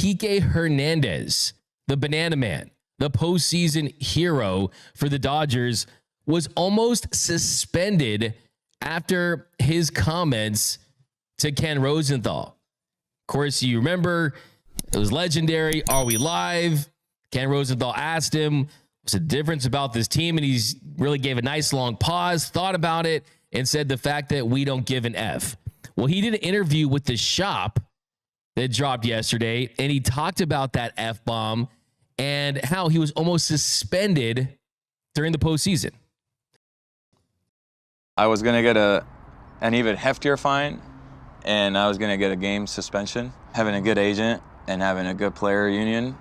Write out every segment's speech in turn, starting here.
Kiké Hernandez, the Banana Man, the postseason hero for the Dodgers, was almost suspended after his comments to Ken Rosenthal. Of course, you remember it was legendary. Are we live? Ken Rosenthal asked him, what's the difference about this team? And he's really gave a nice long pause, thought about it, and said the fact that we don't give an F. Well, he did an interview with The Shop that dropped yesterday, and he talked about that F-bomb and how he was almost suspended during the postseason. I was going to get an even heftier fine, and I was going to get a game suspension. Having a good agent and having a good player union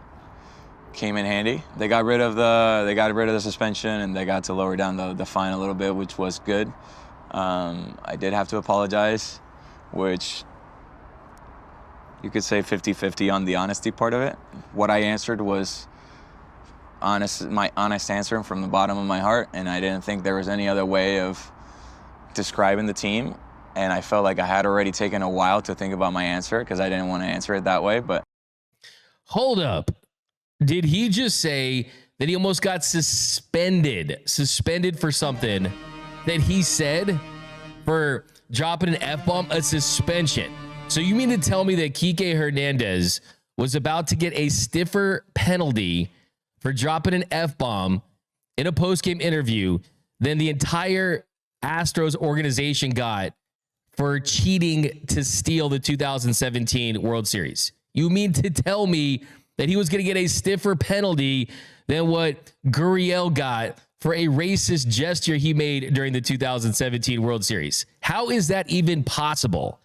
came in handy. They got rid of the suspension, and they got to lower down the fine a little bit, which was good. I did have to apologize, which you could say 50-50 on the honesty part of it. What I answered was my honest answer from the bottom of my heart, and I didn't think there was any other way of describing the team, and I felt like I had already taken a while to think about my answer because I didn't want to answer it that way. But hold up. Did he just say that he almost got suspended for something that he said for dropping an F-bomb, a suspension? So you mean to tell me that Kiké Hernandez was about to get a stiffer penalty for dropping an F-bomb in a post-game interview than the entire Astros organization got for cheating to steal the 2017 World Series? You mean to tell me that he was going to get a stiffer penalty than what Gurriel got for a racist gesture he made during the 2017 World Series? How is that even possible?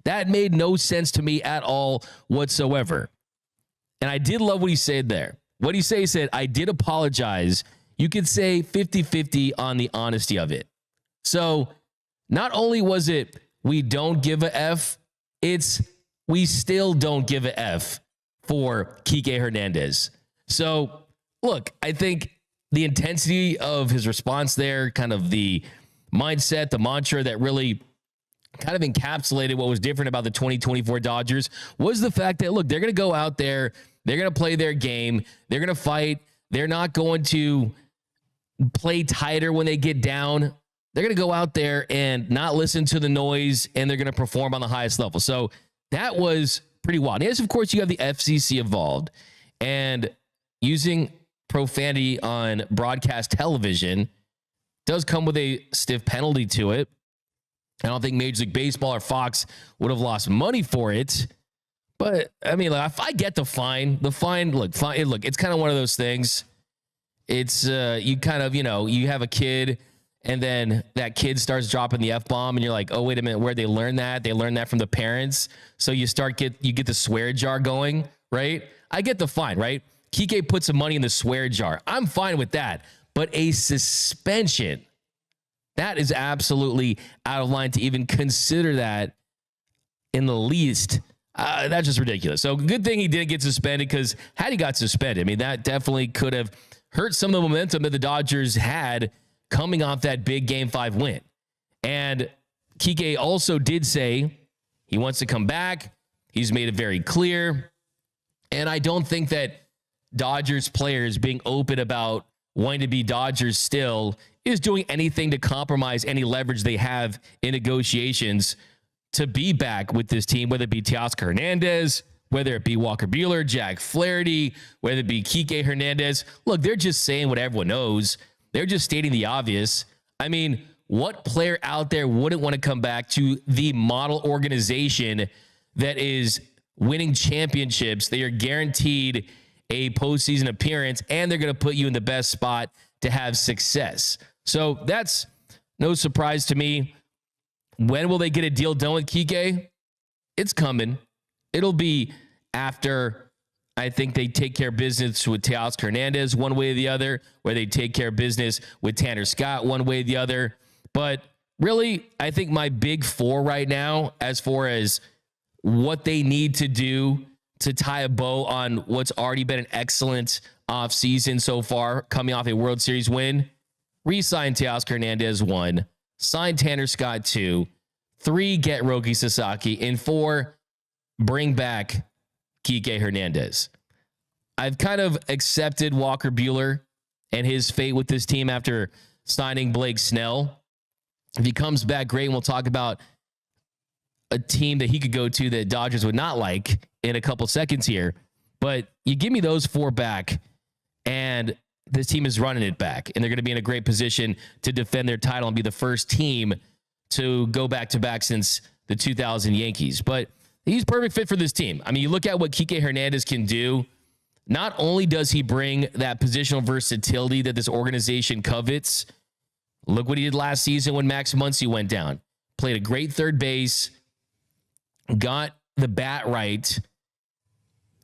That made no sense to me at all whatsoever. And I did love what he said there. What he said, I did apologize. You could say 50-50 on the honesty of it. So not only was it we don't give a F, it's we still don't give a F for Kiké Hernandez. So look, I think the intensity of his response there, kind of the mindset, the mantra that really kind of encapsulated what was different about the 2024 Dodgers was the fact that, look, they're going to go out there, they're going to play their game, they're going to fight, they're not going to play tighter when they get down. They're going to go out there and not listen to the noise, and they're going to perform on the highest level. So that was pretty wild. Yes, of course, you have the FCC involved, and using profanity on broadcast television does come with a stiff penalty to it. I don't think Major League Baseball or Fox would have lost money for it. But, I mean, like, if I get the fine, look, it's kind of one of those things. It's, you kind of, you have a kid, and then that kid starts dropping the F-bomb, and you're like, oh, wait a minute, where'd they learn that? They learned that from the parents. So you get the swear jar going, right? I get the fine, right? Kiké put some money in the swear jar. I'm fine with that. But a suspension, that is absolutely out of line to even consider that in the least. That's just ridiculous. So good thing he didn't get suspended, because had he got suspended, I mean, that definitely could have hurt some of the momentum that the Dodgers had coming off that big Game 5 win. And Kiké also did say he wants to come back. He's made it very clear. And I don't think that Dodgers players being open about wanting to be Dodgers still is doing anything to compromise any leverage they have in negotiations to be back with this team, whether it be Teoscar Hernandez, whether it be Walker Buehler, Jack Flaherty, whether it be Kiké Hernandez. Look, they're just saying what everyone knows. They're just stating the obvious. I mean, what player out there wouldn't want to come back to the model organization that is winning championships? They are guaranteed a postseason appearance, and they're going to put you in the best spot to have success. So that's no surprise to me. When will they get a deal done with Kiké? It's coming. It'll be after, I think, they take care of business with Teoscar Hernandez one way or the other, where they take care of business with Tanner Scott one way or the other. But really, I think my big four right now, as far as what they need to do to tie a bow on what's already been an excellent offseason so far, coming off a World Series win: re-sign Teoscar Hernandez, 1, sign Tanner Scott, 2, 3, get Roki Sasaki, and 4, bring back Kiké Hernandez. I've kind of accepted Walker Buehler and his fate with this team after signing Blake Snell. If he comes back, great, and we'll talk about a team that he could go to that Dodgers would not like in a couple seconds here. But you give me those 4 back, and this team is running it back, and they're going to be in a great position to defend their title and be the first team to go back-to-back since the 2000 Yankees. But he's perfect fit for this team. I mean, you look at what Kiké Hernandez can do. Not only does he bring that positional versatility that this organization covets, look what he did last season when Max Muncy went down. Played a great third base, got the bat right.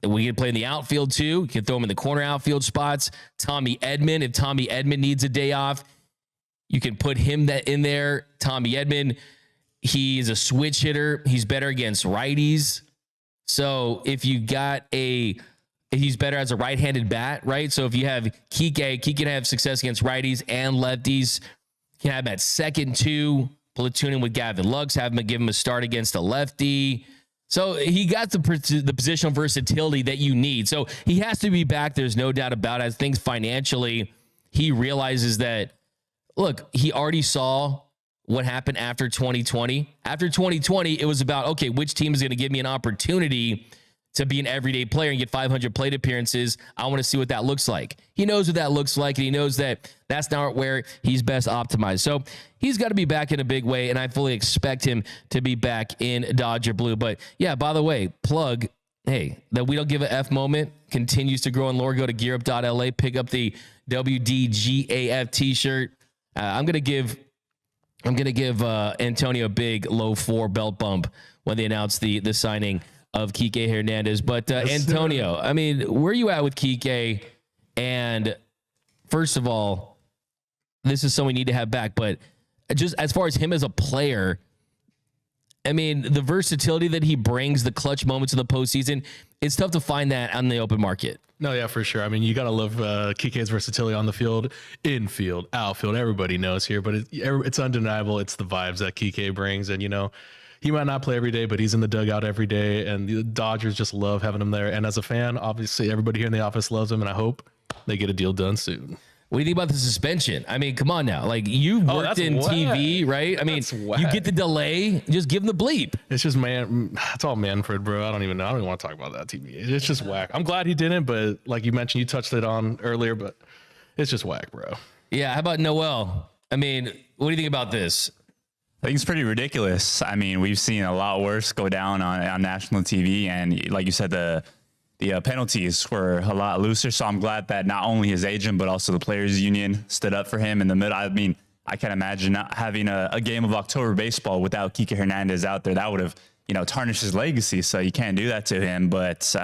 We can play in the outfield too. You can throw him in the corner outfield spots. Tommy Edman, if Tommy Edman needs a day off, you can put him in there. Tommy Edman, he is a switch hitter. He's better against righties. So if you got he's better as a right-handed bat, right? So if you have Kiké can have success against righties and lefties. You can have him at second too, platooning with Gavin Lux, give him a start against a lefty. So he got the positional versatility that you need. So he has to be back. There's no doubt about it. I think financially, he realizes that, look, he already saw what happened after 2020. After 2020, it was about, okay, which team is going to give me an opportunity to be an everyday player and get 500 plate appearances? I want to see what that looks like. He knows what that looks like, and he knows that that's not where he's best optimized. So he's got to be back in a big way, and I fully expect him to be back in Dodger Blue. But yeah, by the way, plug, hey, that We Don't Give a F moment continues to grow and lore. Go to gearup.la, pick up the WDGAF t-shirt. I'm gonna give Antonio a big low 4 belt bump when they announce the signing of Kiké Hernandez. But Antonio, I mean, where are you at with Kiké? And first of all, this is someone we need to have back, but just as far as him as a player, I mean, the versatility that he brings, the clutch moments in the postseason, it's tough to find that on the open market. No, yeah, for sure. I mean, you got to love Kiké's versatility on the field, infield, outfield. Everybody knows here, but it's undeniable. It's the vibes that Kiké brings. And, you know, he might not play every day, but he's in the dugout every day. And the Dodgers just love having him there. And as a fan, obviously, everybody here in the office loves him. And I hope they get a deal done soon. What do you think about the suspension? I mean, come on now. Like, you worked in TV, right? I mean, you get the delay. Just give him the bleep. It's just, it's all Manfred, bro. I don't even want to talk about that TV. It's just whack. I'm glad he didn't, but like you mentioned, you touched it on earlier, but it's just whack, bro. Yeah, how about Noel? I mean, what do you think about this? I think it's pretty ridiculous. I mean, we've seen a lot worse go down on national TV, and like you said, the penalties were a lot looser. So I'm glad that not only his agent, but also the players union stood up for him in the middle. I mean, I can't imagine not having a game of October baseball without Kiké Hernandez out there. That would have, tarnished his legacy. So you can't do that to him. But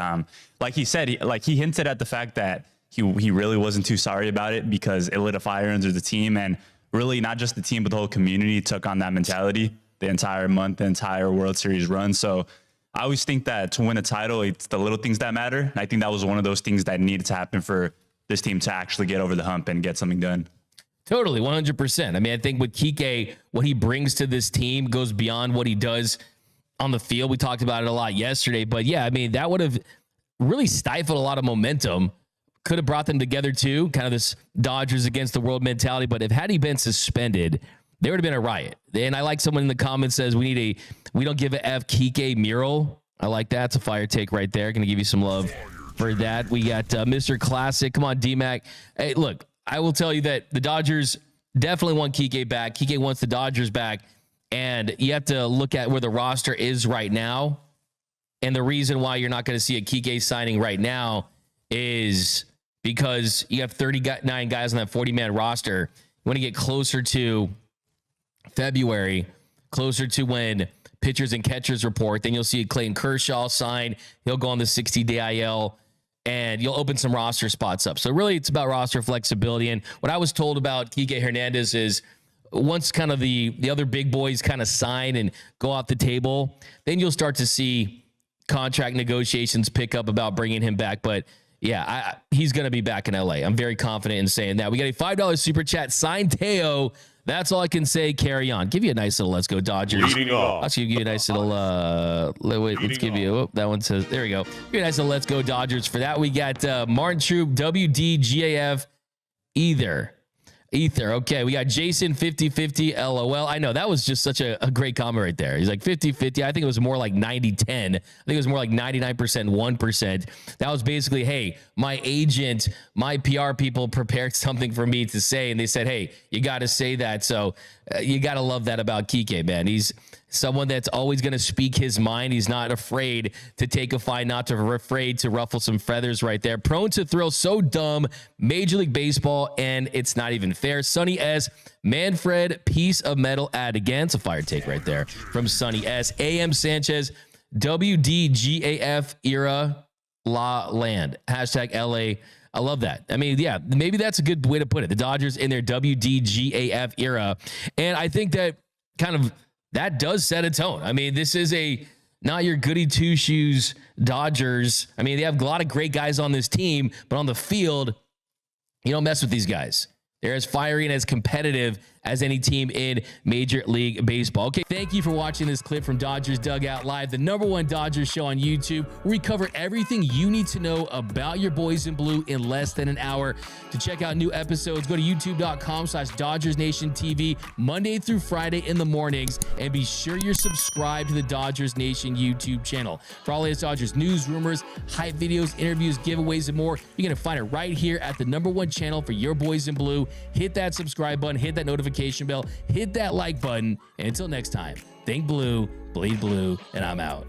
like he said, he hinted at the fact that he really wasn't too sorry about it because it lit a fire under the team. And really not just the team, but the whole community took on that mentality the entire month, the entire World Series run. So I always think that to win a title, it's the little things that matter. And I think that was one of those things that needed to happen for this team to actually get over the hump and get something done. Totally, 100%. I mean, I think with Kiké, what he brings to this team goes beyond what he does on the field. We talked about it a lot yesterday. But yeah, I mean, that would have really stifled a lot of momentum. Could have brought them together too, kind of this Dodgers against the world mentality. But had he been suspended, there would have been a riot. And I like someone in the comments says we don't give a F Kiké mural. I like that. It's a fire take right there. Going to give you some love for that. We got Mr. Classic. Come on, D-Mac. Hey, look, I will tell you that the Dodgers definitely want Kiké back. Kiké wants the Dodgers back. And you have to look at where the roster is right now. And the reason why you're not going to see a Kiké signing right now is because you have 39 guys on that 40-man roster. You want to get closer to February, closer to when pitchers and catchers report, then you'll see Clayton Kershaw sign. He'll go on the 60-day IL, and you'll open some roster spots up. So really, it's about roster flexibility. And what I was told about Kiké Hernandez is once kind of the other big boys kind of sign and go off the table, then you'll start to see contract negotiations pick up about bringing him back. But yeah, he's going to be back in LA. I'm very confident in saying that. We got a $5 super chat. Sign Teo. that's all I can say. Carry on. Give you a nice little let's go Dodgers. I'll give you a nice little wait, let's give you that one says there we go. Give you a nice little let's go Dodgers. For that we got Martin Troop, WDGAF, Ether. Okay, we got Jason 50-50 LOL. I know that was just such a great comment right there. He's like 50-50. I think it was more like 90-10. I think it was more like 99%, 1%. That was basically, hey, my agent, my PR people prepared something for me to say, and they said, hey, you got to say that. So you got to love that about Kiké, man. He's someone that's always going to speak his mind. He's not afraid to take a fight, not afraid to ruffle some feathers right there. Prone to thrill, so dumb. Major League Baseball, and it's not even fair. Sonny S. Manfred, piece of metal ad again. It's a fire take right there from Sonny S. AM Sanchez, WDGAF era La Land. Hashtag LA. I love that. I mean, yeah, maybe that's a good way to put it. The Dodgers in their WDGAF era. And I think that kind of that does set a tone. I mean, this is not your goody two shoes Dodgers. I mean, they have a lot of great guys on this team, but on the field, you don't mess with these guys. They're as fiery and as competitive as any team in Major League Baseball. Okay, thank you for watching this clip from Dodgers Dugout Live, the #1 Dodgers show on YouTube, where we cover everything you need to know about your boys in blue in less than an hour. To check out new episodes, go to youtube.com/DodgersNationTV Monday through Friday in the mornings, and be sure you're subscribed to the Dodgers Nation YouTube channel. For all latest Dodgers news, rumors, hype videos, interviews, giveaways, and more, you're going to find it right here at the #1 channel for your boys in blue. Hit that subscribe button, hit that notification bell, hit that like button, and until next time, think blue, bleed blue, and I'm out.